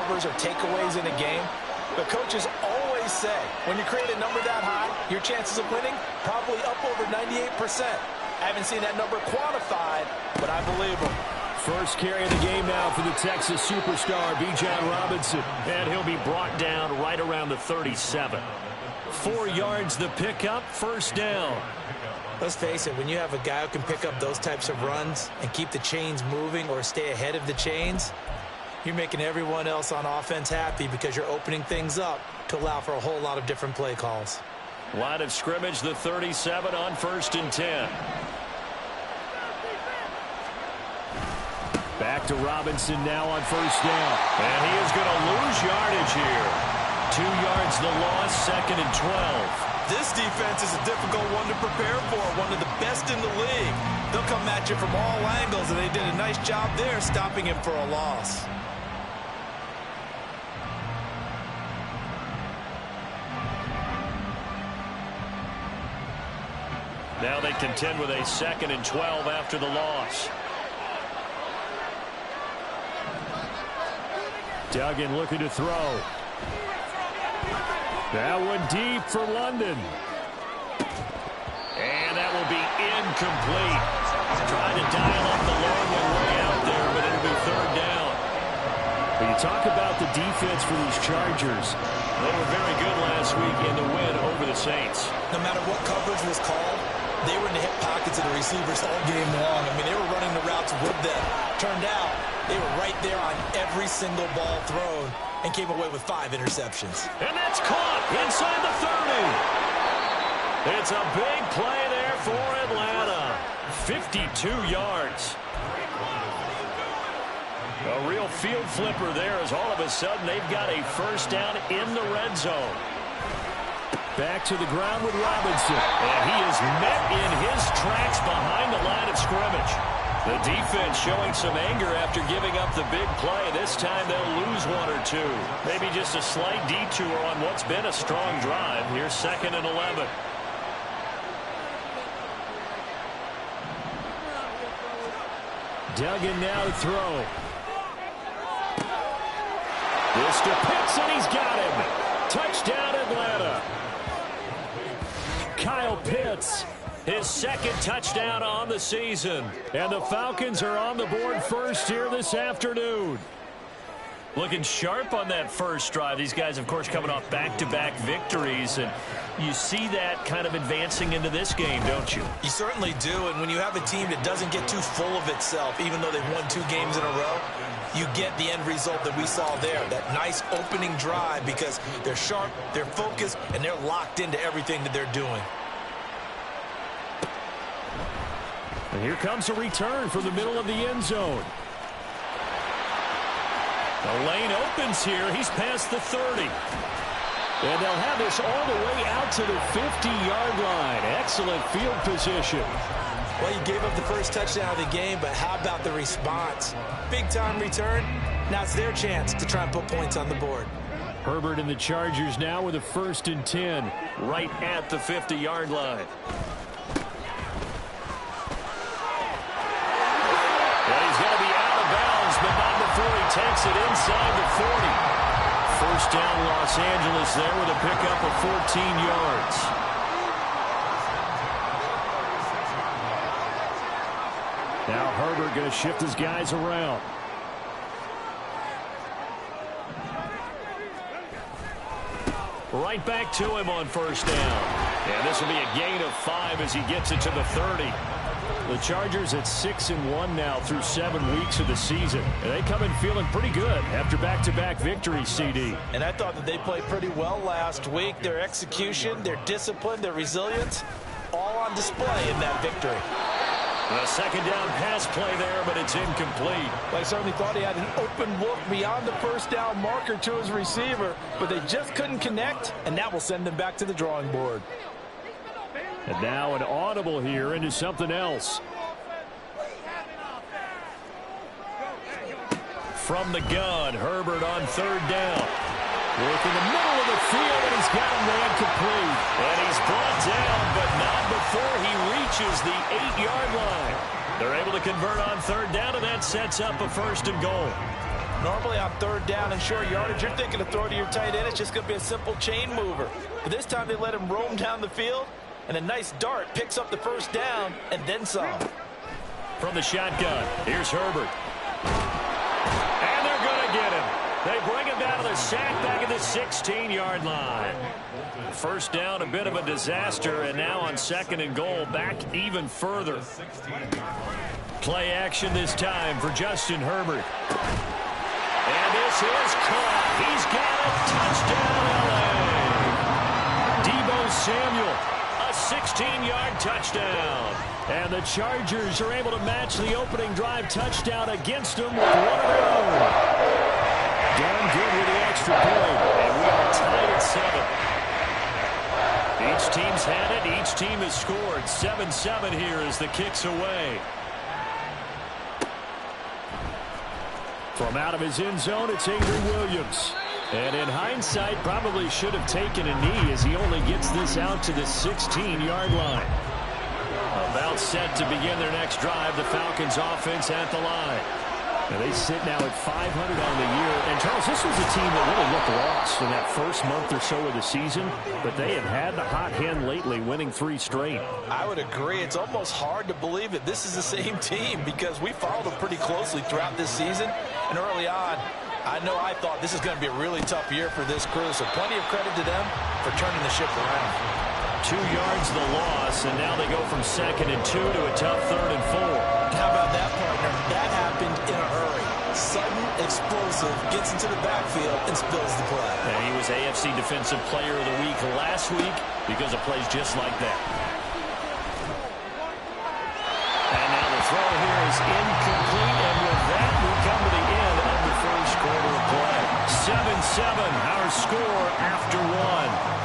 turnovers or takeaways in a game. But coaches always say, when you create a number that high, your chances of winning probably up over 98%. I haven't seen that number quantified, but I believe them. First carry of the game now for the Texas superstar, Bijan Robinson. And he'll be brought down right around the 37. 4 yards the pickup, first down. Let's face it, when you have a guy who can pick up those types of runs and keep the chains moving or stay ahead of the chains, you're making everyone else on offense happy because you're opening things up to allow for a whole lot of different play calls. Line of scrimmage, the 37 on 1st and 10. Back to Robinson now on first down. And he is going to lose yardage here. 2 yards the loss, 2nd and 12. This defense is a difficult one to prepare for, one of the best in the league. They'll come at you from all angles, and they did a nice job there stopping him for a loss. Now they contend with a 2nd and 12 after the loss. Duggan looking to throw. That one deep for London. And that will be incomplete. Trying to dial up the long one way out there, but it'll be 3rd down. When you talk about the defense for these Chargers, they were very good last week in the win over the Saints. No matter what coverage was called, they were in the hip pockets of the receivers all game long. I mean, they were running the routes with them. Turned out, they were right there on every single ball thrown and came away with 5 interceptions. And that's caught inside the 30. It's a big play there for Atlanta. 52 yards. A real field flipper there as all of a sudden they've got a first down in the red zone. Back to the ground with Robinson. And he is met in his tracks behind the line of scrimmage. The defense showing some anger after giving up the big play. This time they'll lose 1 or 2. Maybe just a slight detour on what's been a strong drive. Here's 2nd and 11. Duggan now to throw. This to Pitts, and he's got him. Touchdown, Atlanta. Kyle Pitts. His 2nd touchdown on the season. And the Falcons are on the board first here this afternoon. Looking sharp on that first drive. These guys, of course, coming off back-to-back victories. And you see that kind of advancing into this game, don't you? You certainly do. And when you have a team that doesn't get too full of itself, even though they've won 2 games in a row, you get the end result that we saw there. That nice opening drive because they're sharp, they're focused, and they're locked into everything that they're doing. And here comes a return from the middle of the end zone. The lane opens here. He's past the 30. And they'll have this all the way out to the 50-yard line. Excellent field position. Well, you gave up the first touchdown of the game, but how about the response? Big-time return. Now it's their chance to try and put points on the board. Herbert and the Chargers now with a 1st and 10. Right at the 50-yard line. But not before he takes it inside the 40. First down, Los Angeles there with a pickup of 14 yards. Now Herbert going to shift his guys around. Right back to him on first down. And this will be a gain of 5 as he gets it to the 30. The Chargers at 6-1 now through 7 weeks of the season. And they come in feeling pretty good after back-to-back victories, CD. And I thought that they played pretty well last week. Their execution, their discipline, their resilience, all on display in that victory. A 2nd down pass play there, but it's incomplete. I certainly thought he had an open look beyond the first down marker to his receiver, but they just couldn't connect, and that will send them back to the drawing board. And now an audible here into something else. From the gun, Herbert on 3rd down. Work in the middle of the field, and he's got him ran complete. And he's brought down, but not before he reaches the 8-yard line. They're able to convert on 3rd down, and that sets up a 1st and goal. Normally on third down and short yardage, you're thinking to throw to your tight end. It's just going to be a simple chain mover. But this time they let him roam down the field, and a nice dart picks up the first down and then some. From the shotgun, here's Herbert. And they're going to get him. They bring him down to the sack back at the 16-yard line. First down, a bit of a disaster, and now on 2nd and goal, back even further. Play action this time for Justin Herbert. And this is caught. He's got a touchdown, L.A. Deebo Samuel, a 16-yard touchdown. And the Chargers are able to match the opening drive touchdown against them with one of their own. Done good with the extra point, and we are tied at 7. Each team's had it. Each team has scored. 7-7 here as the kick's away. From out of his end zone, it's Avery Williams. And in hindsight, probably should have taken a knee as he only gets this out to the 16-yard line. About set to begin their next drive, the Falcons offense at the line. Now they sit now at 500 on the year. And, Charles, this was a team that really looked lost in that first month or so of the season. But they have had the hot hand lately, winning 3 straight. I would agree. It's almost hard to believe that this is the same team because we followed them pretty closely throughout this season. And early on, I know I thought this is going to be a really tough year for this crew. So plenty of credit to them for turning the ship around. 2 yards the loss, and now they go from 2nd and 2 to a tough 3rd and 4. How about that, partner? That happened in a hurry. Sudden, explosive, gets into the backfield and spills the play. And he was AFC Defensive Player of the Week last week because of plays just like that. And now the throw here is incomplete, and with that, we come to the end of the first quarter of play. 7-7, our score after 1.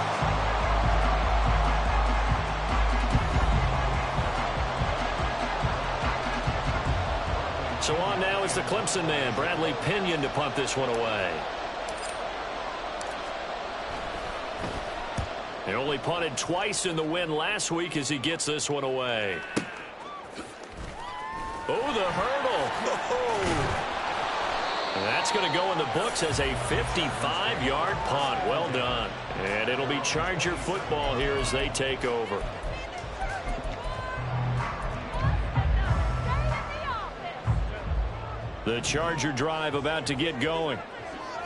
So on now is the Clemson man, Bradley Pinion, to punt this one away. He only punted twice in the win last week as he gets this one away. Oh, the hurdle. And that's going to go in the books as a 55-yard punt. Well done. And it'll be Charger football here as they take over. The Charger drive about to get going.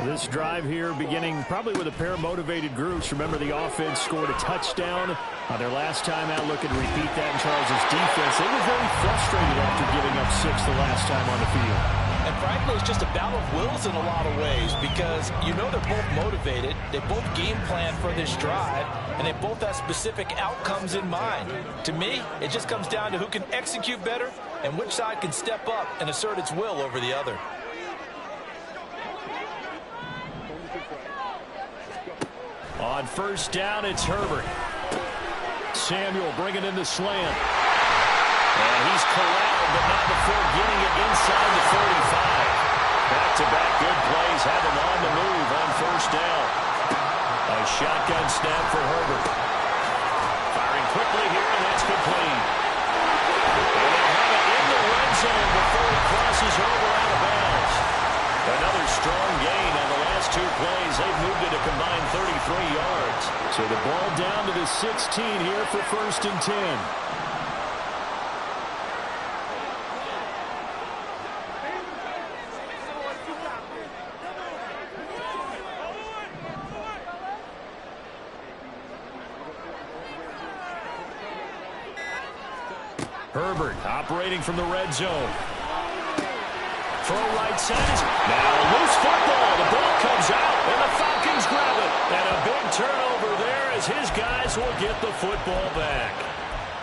This drive here beginning probably with a pair of motivated groups. Remember, the offense scored a touchdown on their last time out. Looking to repeat that in Charles' defense. They were very frustrated after giving up 6 the last time on the field. And frankly, it's just a battle of wills in a lot of ways because you know they're both motivated. They both game plan for this drive, and they both have specific outcomes in mind. To me, it just comes down to who can execute better and which side can step up and assert its will over the other. On first down, it's Herbert. Samuel bringing in the slant. And he's corralled, but not before getting it inside the 45. Back-to-back good plays have him on the move on first down. A shotgun snap for Herbert. Firing quickly here, and that's complete. And they have it in the red zone before he crosses over out of bounds. Another strong gain on the last 2 plays. They've moved it a combined 33 yards. So the ball down to the 16 here for 1st and 10. Herbert operating from the red zone. Throw right side. Now a loose football. The ball comes out, and the Falcons grab it. And a big turnover there as his guys will get the football back.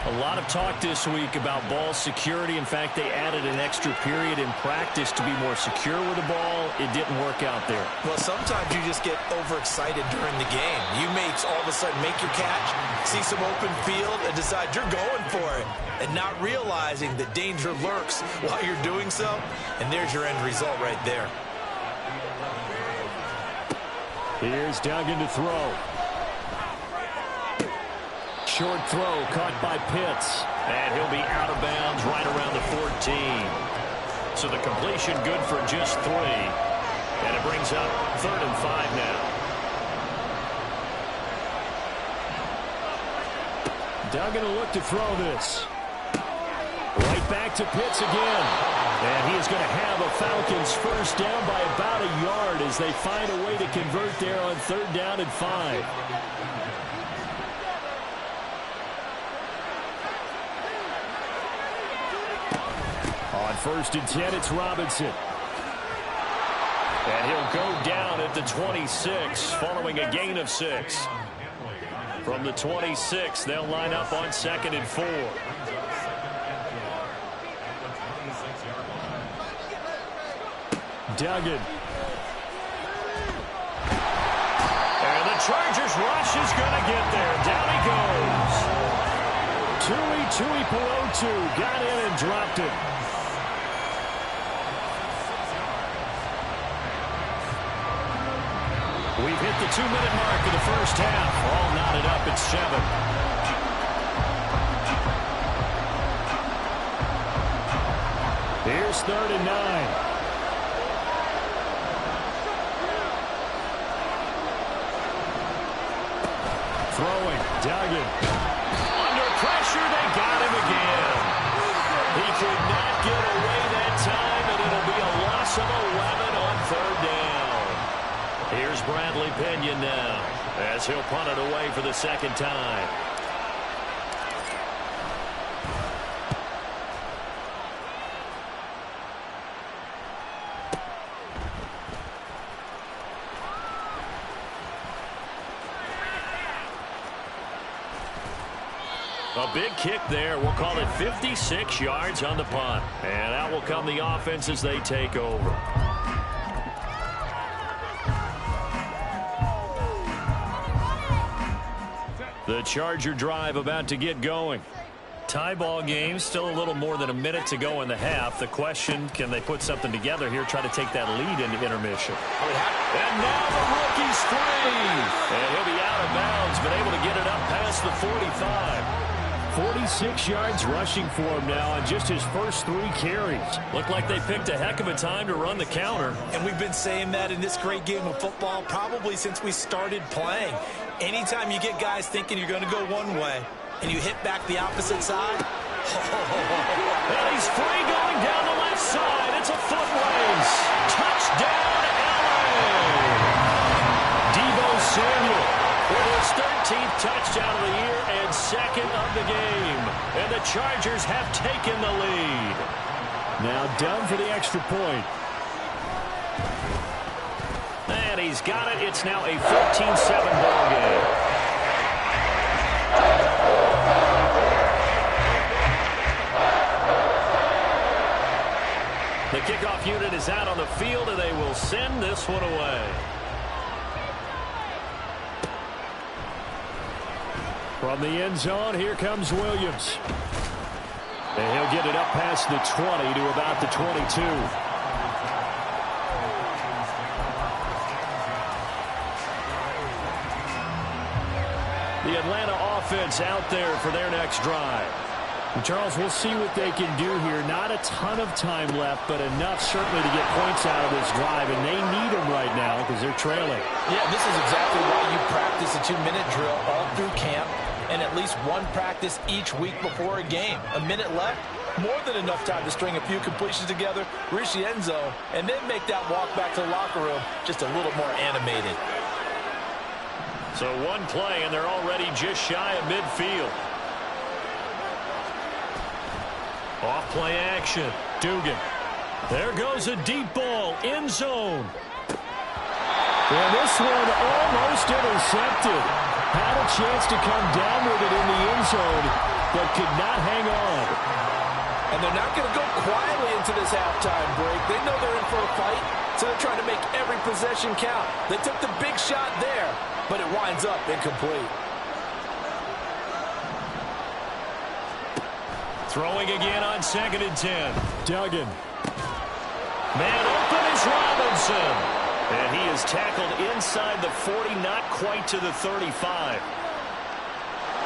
A lot of talk this week about ball security. In fact, they added an extra period in practice to be more secure with the ball. It didn't work out there. Well, sometimes you just get overexcited during the game. You may all of a sudden make your catch, see some open field, and decide you're going for it, and not realizing that danger lurks while you're doing so. And there's your end result right there. Here's Duggan to throw. Short throw caught by Pitts. And he'll be out of bounds right around the 14. So the completion good for just 3. And it brings up 3rd and 5 now. Duggan will look to throw this. Right back to Pitts again. And he is going to have a Falcons first down by about a yard as they find a way to convert there on 3rd down and 5. On 1st and 10, it's Robinson. And he'll go down at the 26 following a gain of 6. From the 26, they'll line up on 2nd and 4. Duggan. And the Chargers rush is going to get there. Down he goes. Tui Pelotu got in and dropped it. We've hit the 2-minute mark of the first half. All knotted up at 7. Here's 3rd and 9. Throwing, Duggan. Under pressure, they got him again. He could not get away that time, and it'll be a loss of 11 on 3rd down. Here's Bradley Pinion now as he'll punt it away for the 2nd time. A big kick there. We'll call it 56 yards on the punt. And out will come the offense as they take over. The Charger drive about to get going. Tie ball game, still a little more than a minute to go in the half. The question, can they put something together here, try to take that lead into intermission? And now the rookie's free. And he'll be out of bounds, but able to get it up past the 45. 46 yards rushing for him now on just his first 3 carries. Looked like they picked a heck of a time to run the counter. And we've been saying that in this great game of football probably since we started playing. Anytime you get guys thinking you're going to go one way and you hit back the opposite side. And he's free going down the left side. It's a foot race. Touchdown, LA. Deebo Samuel with his 13th touchdown of the year and 2nd of the game. And the Chargers have taken the lead. Now down for the extra point. And he's got it. It's now a 14-7 ball game. The kickoff unit is out on the field, and they will send this one away. From the end zone, here comes Williams. And he'll get it up past the 20 to about the 22. The Atlanta offense out there for their next drive. And Charles, we'll see what they can do here. Not a ton of time left, but enough certainly to get points out of this drive, and they need them right now because they're trailing. Yeah, this is exactly why you practice a 2-minute drill all through camp and at least one practice each week before a game. A minute left, more than enough time to string a few completions together, reach the end zone, and then make that walk back to the locker room just a little more animated. So one play, and they're already just shy of midfield. Off play action. Dugan. There goes a deep ball. End zone. And this one almost intercepted. Had a chance to come down with it in the end zone, but could not hang on. And they're not going to go quietly into this halftime break. They know they're in for a fight, so they're trying to make every possession count. They took the big shot there, but it winds up incomplete. Throwing again on 2nd and 10. Duggan. Man open is Robinson. And he is tackled inside the 40, not quite to the 35.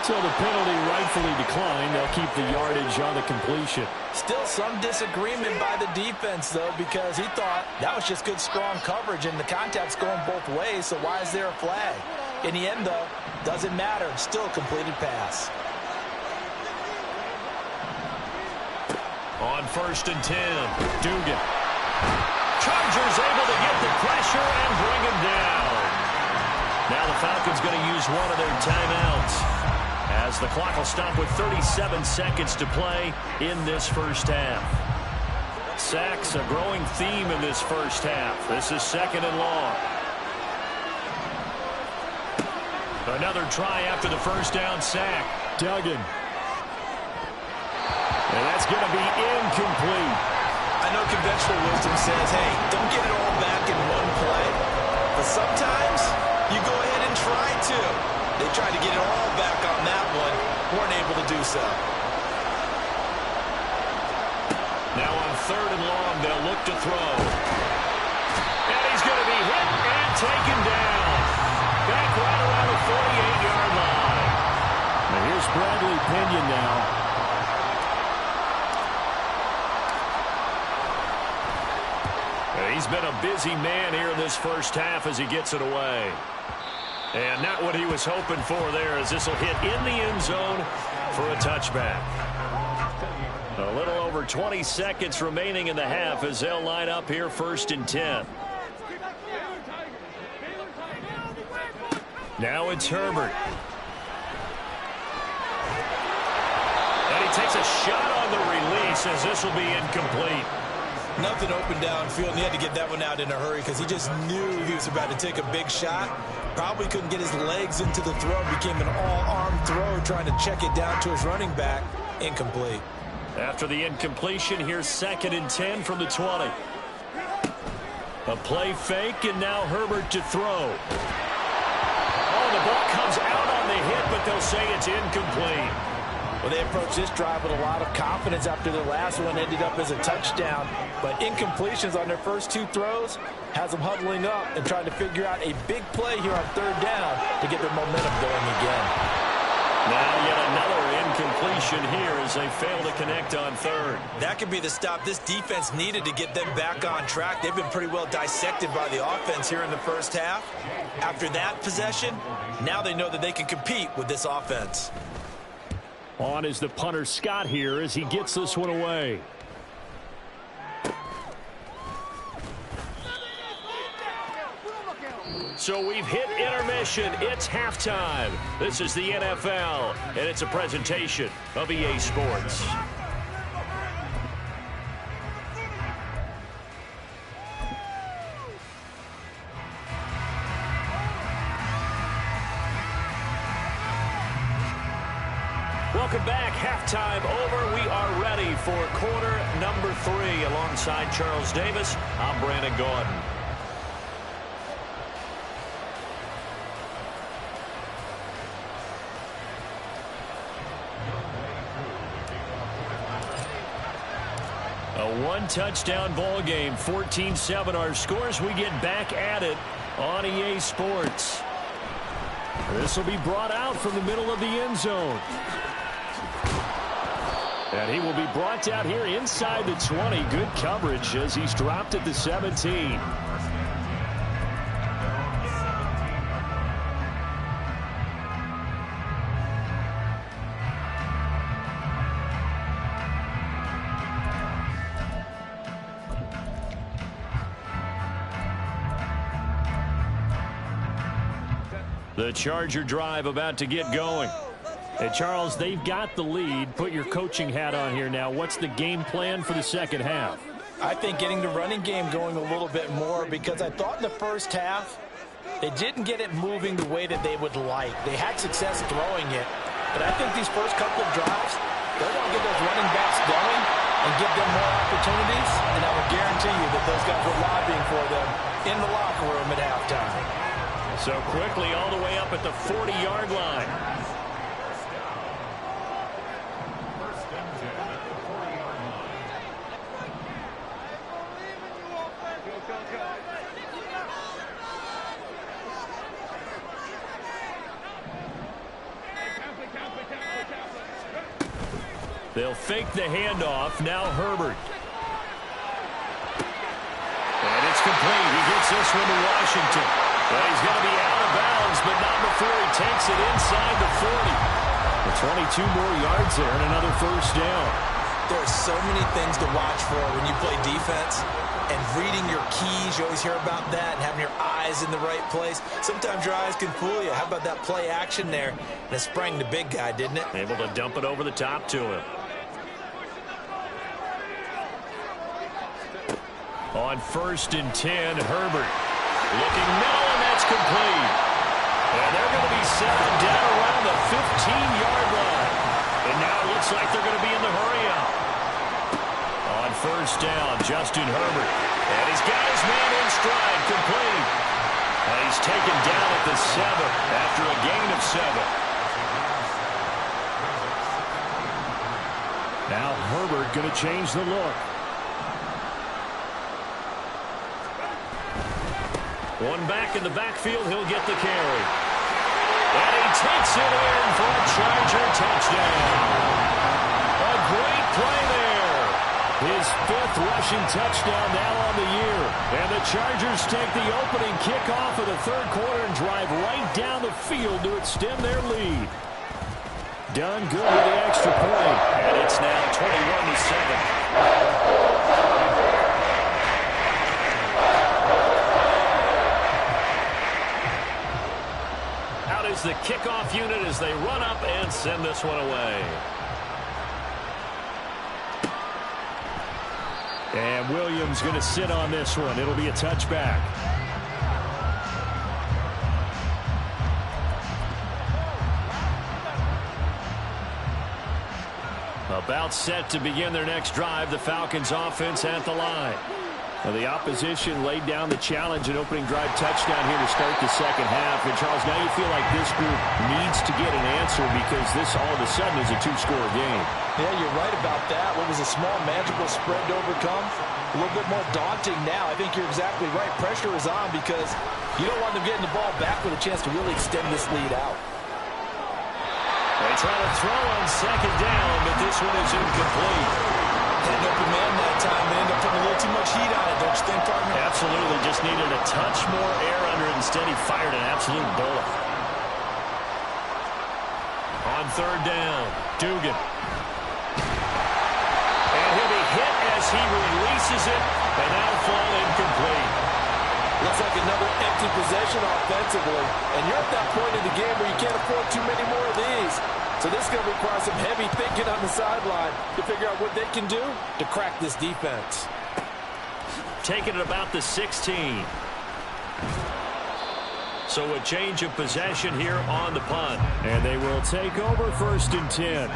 So the penalty rightfully declined. They'll keep the yardage on the completion. Still some disagreement by the defense, though, because he thought that was just good, strong coverage, and the contact's going both ways, so why is there a flag? In the end, though, doesn't matter. Still a completed pass. On 1st and 10, Dugan. Chargers able to get the pressure and bring him down. Now the Falcons going to use one of their timeouts, as the clock will stop with 37 seconds to play in this first half. Sacks, a growing theme in this first half. This is 2nd and long. Another try after the first down sack. Duggan. And that's going to be incomplete. I know conventional wisdom says, hey, don't get it all back in one play. But sometimes you go ahead and try to. They tried to get it all back on that one. Weren't able to do so. Now on 3rd and long, they'll look to throw. And he's going to be hit and taken down. Back right around the 48-yard line. Now here's Bradley Pinion now. He's been a busy man here in this first half as he gets it away. And not what he was hoping for there, as this will hit in the end zone for a touchback. A little over 20 seconds remaining in the half as they'll line up here 1st and 10. Now it's Herbert. And he takes a shot on the release as this will be incomplete. Nothing open downfield, and he had to get that one out in a hurry because he just knew he was about to take a big shot. Probably couldn't get his legs into the throw. Became an all-arm throw trying to check it down to his running back. Incomplete. After the incompletion, here's 2nd and 10 from the 20. A play fake, and now Herbert to throw. Oh, the ball comes out on the hit, but they'll say it's incomplete. Well, they approached this drive with a lot of confidence after their last one ended up as a touchdown. But incompletions on their first 2 throws has them huddling up and trying to figure out a big play here on 3rd down to get their momentum going again. Now yet another incompletion here as they fail to connect on 3rd. That could be the stop this defense needed to get them back on track. They've been pretty well dissected by the offense here in the first half. After that possession, now they know that they can compete with this offense. On is the punter Scott here as he gets this one away. So we've hit intermission. It's halftime. This is the NFL, and it's a presentation of EA Sports. Welcome back. Halftime over. We are ready for quarter number 3. Alongside Charles Davis, I'm Brandon Gordon. A one-touchdown ball game, 14-7 our scores. We get back at it on EA Sports. This will be brought out from the middle of the end zone. And he will be brought down here inside the 20. Good coverage as he's dropped at the 17. The Charger drive about to get going. Hey, Charles, they've got the lead. Put your coaching hat on here now. What's the game plan for the second half? I think getting the running game going a little bit more, because I thought in the first half they didn't get it moving the way that they would like. They had success throwing it, but I think these first couple of drives, they're going to get those running backs going and give them more opportunities, and I will guarantee you that those guys were lobbying for them in the locker room at halftime. So quickly all the way up at the 40-yard line. They'll fake the handoff. Now Herbert. And it's complete. He gets this one to Washington. Well, he's going to be out of bounds, but not before he takes it inside the 40. 22 more yards there and another first down. There are so many things to watch for when you play defense. And reading your keys, you always hear about that, and having your eyes in the right place. Sometimes your eyes can fool you. How about that play action there? And it sprang the big guy, didn't it? Able to dump it over the top to him. On 1st and 10, Herbert. Looking middle, and that's complete. And they're going to be settled down around the 15-yard line. And now it looks like they're going to be in the hurry-up. On 1st down, Justin Herbert. And he's got his man in stride, complete. And he's taken down at the 7 after a gain of 7. Now Herbert going to change the look. One back in the backfield, he'll get the carry. And he takes it in for a Charger touchdown. A great play there. His 5th rushing touchdown now on the year. And the Chargers take the opening kickoff of the 3rd quarter and drive right down the field to extend their lead. Done good with the extra point. And it's now 21-7. Is the kickoff unit as they run up and send this one away. And Williams going to sit on this one. It'll be a touchback. About set to begin their next drive, the Falcons offense at the line. Well, the opposition laid down the challenge, an opening drive touchdown here to start the second half. And, Charles, now you feel like this group needs to get an answer because this all of a sudden is a 2-score game. Yeah, you're right about that. What was a small, manageable spread to overcome? A little bit more daunting now. I think you're exactly right. Pressure is on because you don't want them getting the ball back with a chance to really extend this lead out. They try to throw on 2nd down, but this one is incomplete. Had an open man that time. They end up putting a little too much heat on it, don't you think, partner? Absolutely. Just needed a touch more air under it. Instead, he fired an absolute bullet. On 3rd down, Dugan. And he'll be hit as he releases it, and that'll fall incomplete. Looks like another empty possession offensively. And you're at that point in the game where you can't afford too many more of these. So this is going to require some heavy thinking on the sideline to figure out what they can do to crack this defense. Taking it about the 16. So a change of possession here on the punt. And they will take over 1st and 10.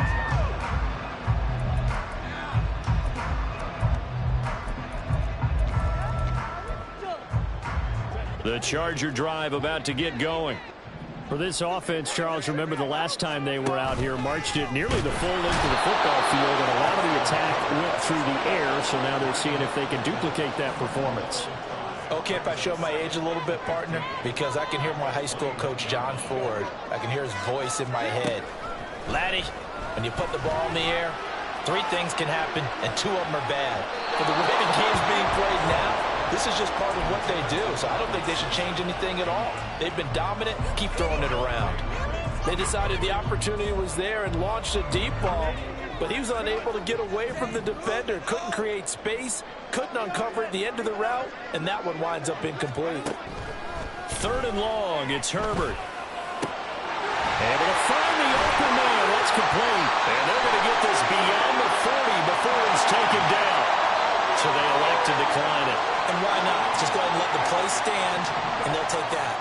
The Charger drive about to get going. For this offense, Charles, remember the last time they were out here, marched it nearly the full length of the football field, and a lot of the attack went through the air, so now they're seeing if they can duplicate that performance. Okay, if I show my age a little bit, partner, because I can hear my high school coach, John Ford. I can hear his voice in my head. Laddie, when you put the ball in the air, 3 things can happen, and 2 of them are bad. For the way the game's being played now, this is just part of what they do, so I don't think they should change anything at all. They've been dominant. Keep throwing it around. They decided the opportunity was there and launched a deep ball, but he was unable to get away from the defender, couldn't create space, couldn't uncover at the end of the route, and that one winds up incomplete. 3rd and long, it's Herbert. Able to find the open man. That's complete. And they're going to get this beyond the 40 before it's taken down. So they elect to decline it. And why not? Just go ahead and let the play stand, and they'll take that.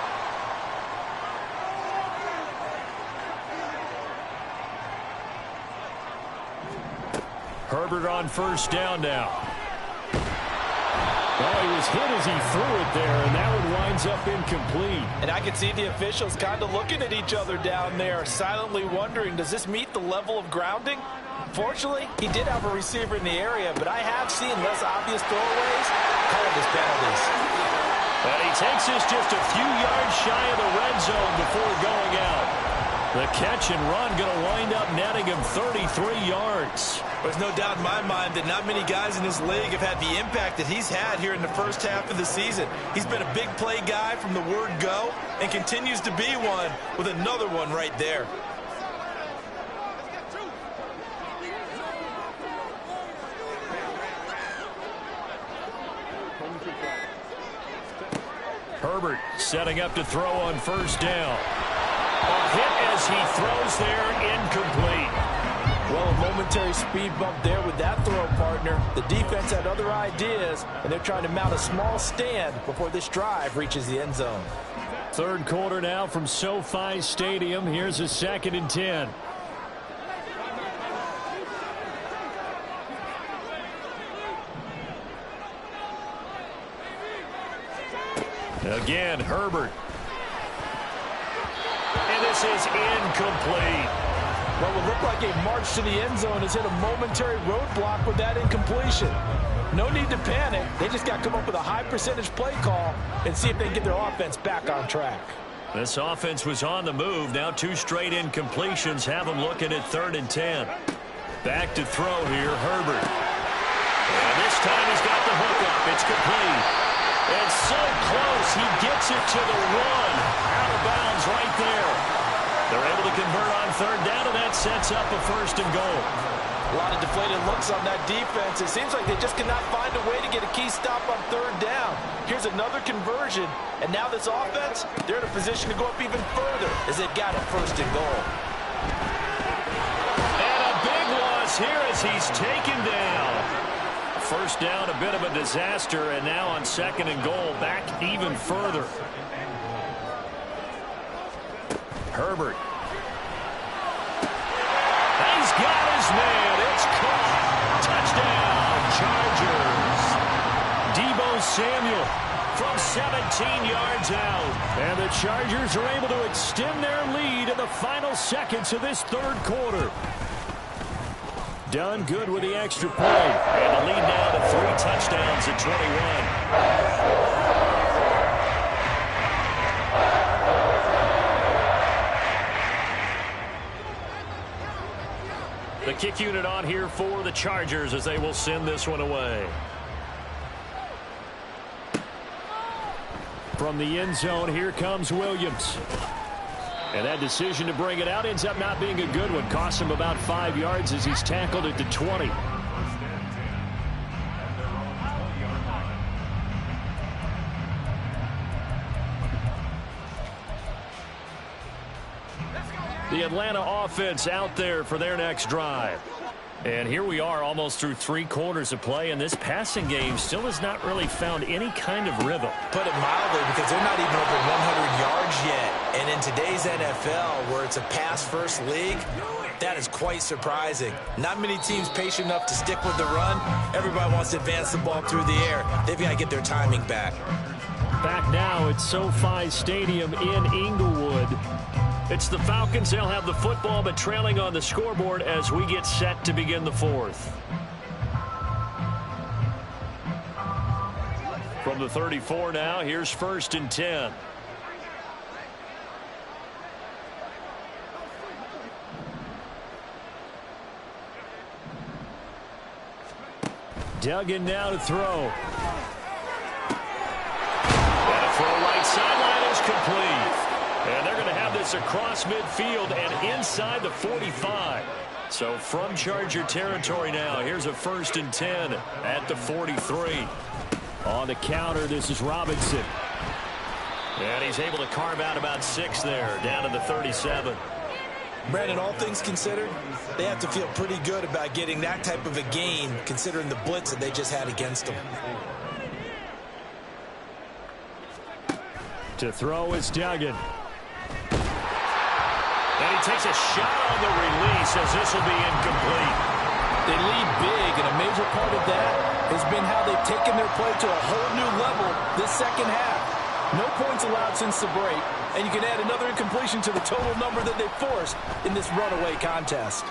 Herbert on 1st down now. Well, he was hit as he threw it there, and that one winds up incomplete. And I can see the officials kind of looking at each other down there, silently wondering, does this meet the level of grounding? Fortunately, he did have a receiver in the area, but I have seen less obvious throwaways called as penalties. And he takes us just a few yards shy of the red zone before going out. The catch and run going to wind up netting him 33 yards. There's no doubt in my mind that not many guys in this league have had the impact that he's had here in the first half of the season. He's been a big play guy from the word go and continues to be one with another one right there. Herbert setting up to throw on first down. A hit as he throws there, incomplete. Well, a momentary speed bump there with that throw, partner. The defense had other ideas, and they're trying to mount a small stand before this drive reaches the end zone. Third quarter now from SoFi Stadium. Here's a 2nd and 10. Again, Herbert. And this is incomplete. Well, it looked like a march to the end zone has hit a momentary roadblock with that incompletion. No need to panic. They just got to come up with a high percentage play call and see if they can get their offense back on track. This offense was on the move. Now 2 straight incompletions have them looking at 3rd and 10. Back to throw here, Herbert. And this time he's got the hook up. It's complete. And so close, he gets it to the 1. Out of bounds right there. They're able to convert on 3rd down, and that sets up a 1st and goal. A lot of deflated looks on that defense. It seems like they just cannot find a way to get a key stop on 3rd down. Here's another conversion, and now this offense, they're in a position to go up even further as they've got a 1st and goal. And a big loss here as he's taken down. First down, a bit of a disaster, and now on 2nd and goal, back even further. Herbert. He's got his man. It's caught. Touchdown, Chargers. Deebo Samuel from 17 yards out. And the Chargers are able to extend their lead in the final seconds of this 3rd quarter. Done good with the extra point. And the lead now to 3 touchdowns at 21. The kick unit on here for the Chargers as they will send this one away. From the end zone, here comes Williams. And that decision to bring it out ends up not being a good one. Costs him about 5 yards as he's tackled at the 20. The Atlanta offense out there for their next drive. And here we are almost through 3 quarters of play, and this passing game still has not really found any kind of rhythm. Put it mildly, because they're not even over 100 yards yet. And in today's NFL, where it's a pass-first league, that is quite surprising. Not many teams patient enough to stick with the run. Everybody wants to advance the ball through the air. They've got to get their timing back. Back now at SoFi Stadium in Inglewood. It's the Falcons. They'll have the football, but trailing on the scoreboard as we get set to begin the 4th. From the 34 now, here's 1st and 10. Duggan now to throw. And a throw right sideline is complete. And they're going to have this across midfield and inside the 45. So from Charger territory now, here's a 1st and 10 at the 43. On the counter, this is Robinson. And he's able to carve out about 6 there, down to the 37. Brandon, all things considered, they have to feel pretty good about getting that type of a gain, considering the blitz that they just had against them. To throw is Duggan. And he takes a shot on the release as this will be incomplete. They lead big, and a major part of that has been how they've taken their play to a whole new level this second half. No points allowed since the break, and you can add another incompletion to the total number that they forced in this runaway contest.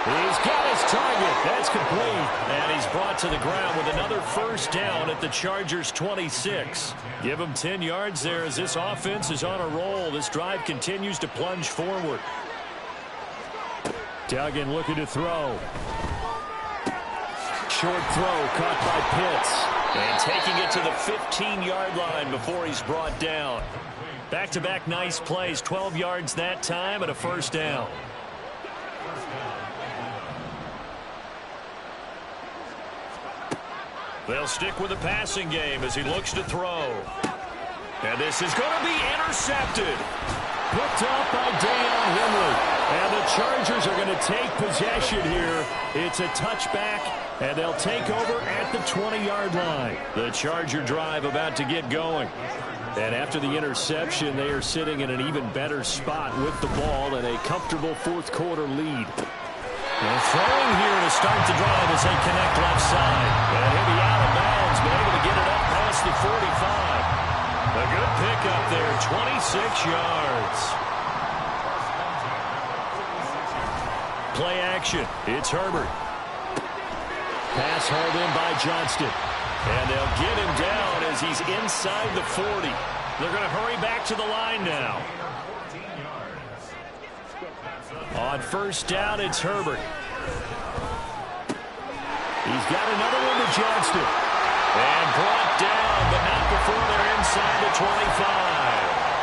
He's got his target. That's complete. And he's brought to the ground with another first down at the Chargers' 26. Give him 10 yards there as this offense is on a roll. This drive continues to plunge forward. Duggan looking to throw. Short throw caught by Pitts. And taking it to the 15-yard line before he's brought down. Back-to-back nice plays. 12 yards that time and a first down. They'll stick with the passing game as he looks to throw. And this is going to be intercepted. Picked off by Deion Henley. And the Chargers are going to take possession here. It's a touchback, and they'll take over at the 20-yard line. The Charger drive about to get going. And after the interception, they are sitting in an even better spot with the ball and a comfortable fourth-quarter lead. And throwing here to start the drive as they connect left side. And he'll be out of bounds, but able to get it up past the 45. A good pickup there, 26 yards. Play action. It's Herbert. Pass hauled in by Johnston. And they'll get him down as he's inside the 40. They're going to hurry back to the line now. On first down, it's Herbert. He's got another one to Johnston. And brought down, but not before they're inside the 25.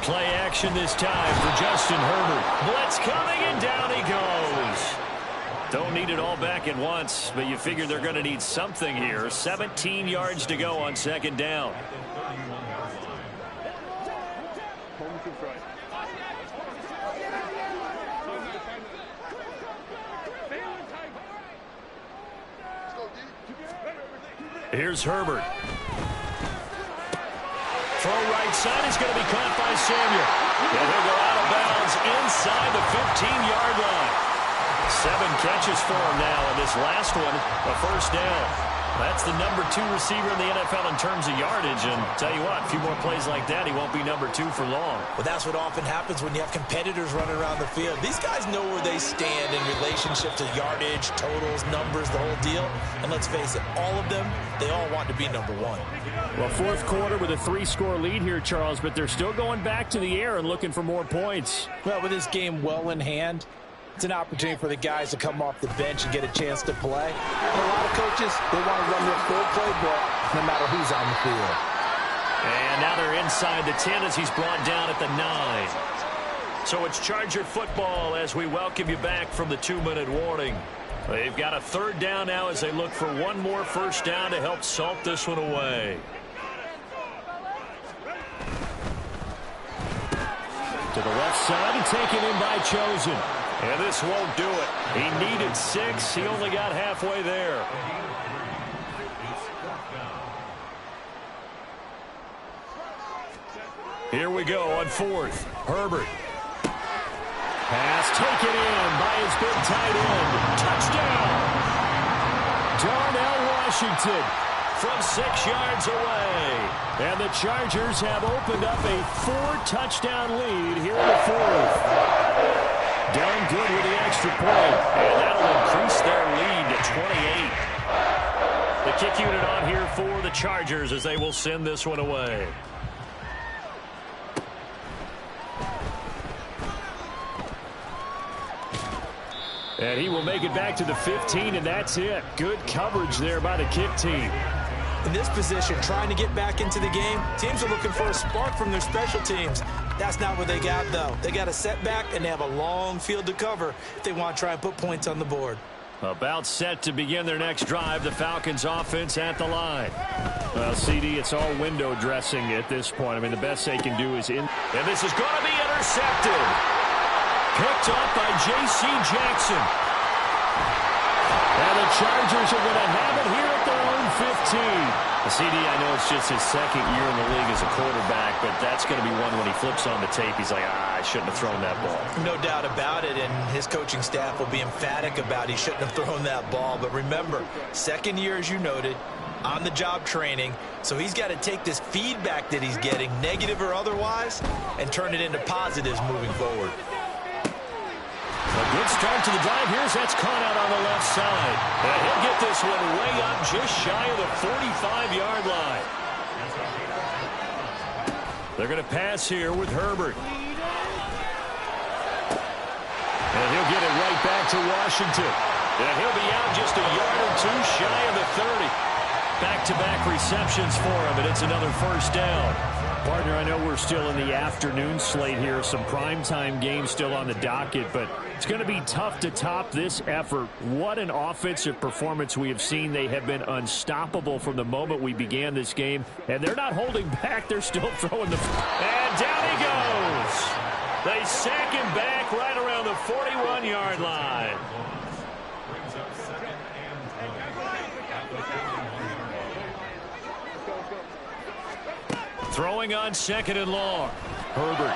Play action this time for Justin Herbert. Blitz coming, and down he goes. Don't need it all back at once, but you figure they're going to need something here. 17 yards to go on second down. Here's Herbert. Throw right side is going to be caught by Samuel. And he'll go out of bounds inside the 15-yard line. 7 catches for him now, and this last one, a first down. That's the number 2 receiver in the NFL in terms of yardage, and tell you what, a few more plays like that, he won't be number 2 for long. Well, that's what often happens when you have competitors running around the field. These guys know where they stand in relationship to yardage, totals, numbers, the whole deal. And let's face it, all of them, they all want to be number 1. Well, fourth quarter with a 3-score lead here, Charles, but they're still going back to the air and looking for more points. Well, with this game well in hand, it's an opportunity for the guys to come off the bench and get a chance to play. And a lot of coaches, they want to run their full playbook no matter who's on the field. And now they're inside the 10 as he's brought down at the 9. So it's Charger football as we welcome you back from the 2-minute warning. They've got a third down now as they look for one more first down to help salt this one away. To the left side and taken in by Chosen. And this won't do it. He needed 6. He only got halfway there. Here we go on fourth. Herbert. Pass taken in by his big tight end. Touchdown. Darnell Washington from 6 yards away. And the Chargers have opened up a 4-touchdown lead here in the fourth. Done good with the extra point. And that'll increase their lead to 28. The kick unit on here for the Chargers as they will send this one away. And he will make it back to the 15, and that's it. Good coverage there by the kick team. In this position, trying to get back into the game, teams are looking for a spark from their special teams. That's not what they got, though. They got a setback, and they have a long field to cover if they want to try and put points on the board. About set to begin their next drive, the Falcons offense at the line. Well, CD, it's all window dressing at this point. I mean, the best they can do is in. And this is going to be intercepted. Picked off by J.C. Jackson. And the Chargers are going to have it here at their own 15. CD, I know it's just his second year in the league as a quarterback, but that's going to be one when he flips on the tape. He's like, I shouldn't have thrown that ball. No doubt about it, and his coaching staff will be emphatic about he shouldn't have thrown that ball. But remember, second year, as you noted, on-the-job training, so he's got to take this feedback that he's getting, negative or otherwise, and turn it into positives moving forward. A good start to the drive. Here's that's caught out on the left side. And he'll get this one way up just shy of the 45-yard line. They're going to pass here with Herbert. And he'll get it right back to Washington. And he'll be out just a yard or two shy of the 30. Back-to-back receptions for him, and it's another first down. Partner, I know we're still in the afternoon slate here. Some primetime games still on the docket, but it's going to be tough to top this effort. What an offensive performance we have seen. They have been unstoppable from the moment we began this game, and they're not holding back. They're still throwing the... And down he goes. They sack him back right around the 41-yard line. Throwing on second and long. Herbert.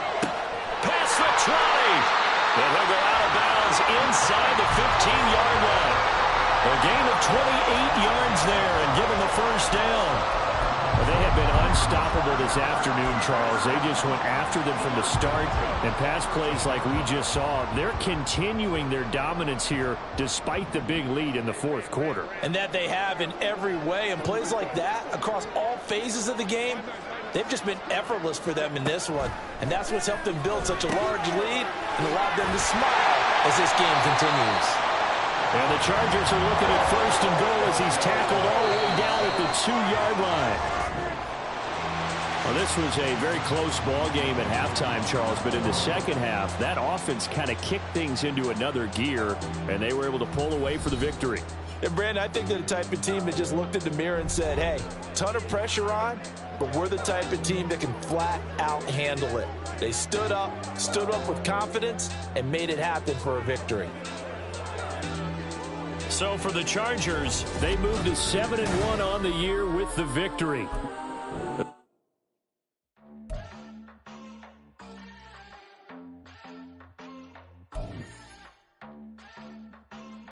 Pass the 20. And he'll go out of bounds inside the 15-yard line. A gain of 28 yards there and given the first down. Well, they have been unstoppable this afternoon, Charles. They just went after them from the start, and pass plays like we just saw. They're continuing their dominance here despite the big lead in the fourth quarter. And that they have in every way. And plays like that across all phases of the game, they've just been effortless for them in this one. And that's what's helped them build such a large lead and allowed them to smile as this game continues. And the Chargers are looking at first and goal as he's tackled all the way down at the 2-yard line. Well, this was a very close ball game at halftime, Charles, but in the second half, that offense kind of kicked things into another gear, and they were able to pull away for the victory. And, Brandon, I think they're the type of team that just looked in the mirror and said, hey, ton of pressure on, but we're the type of team that can flat out handle it. They stood up with confidence, and made it happen for a victory. So for the Chargers, they moved to 7-1 on the year with the victory.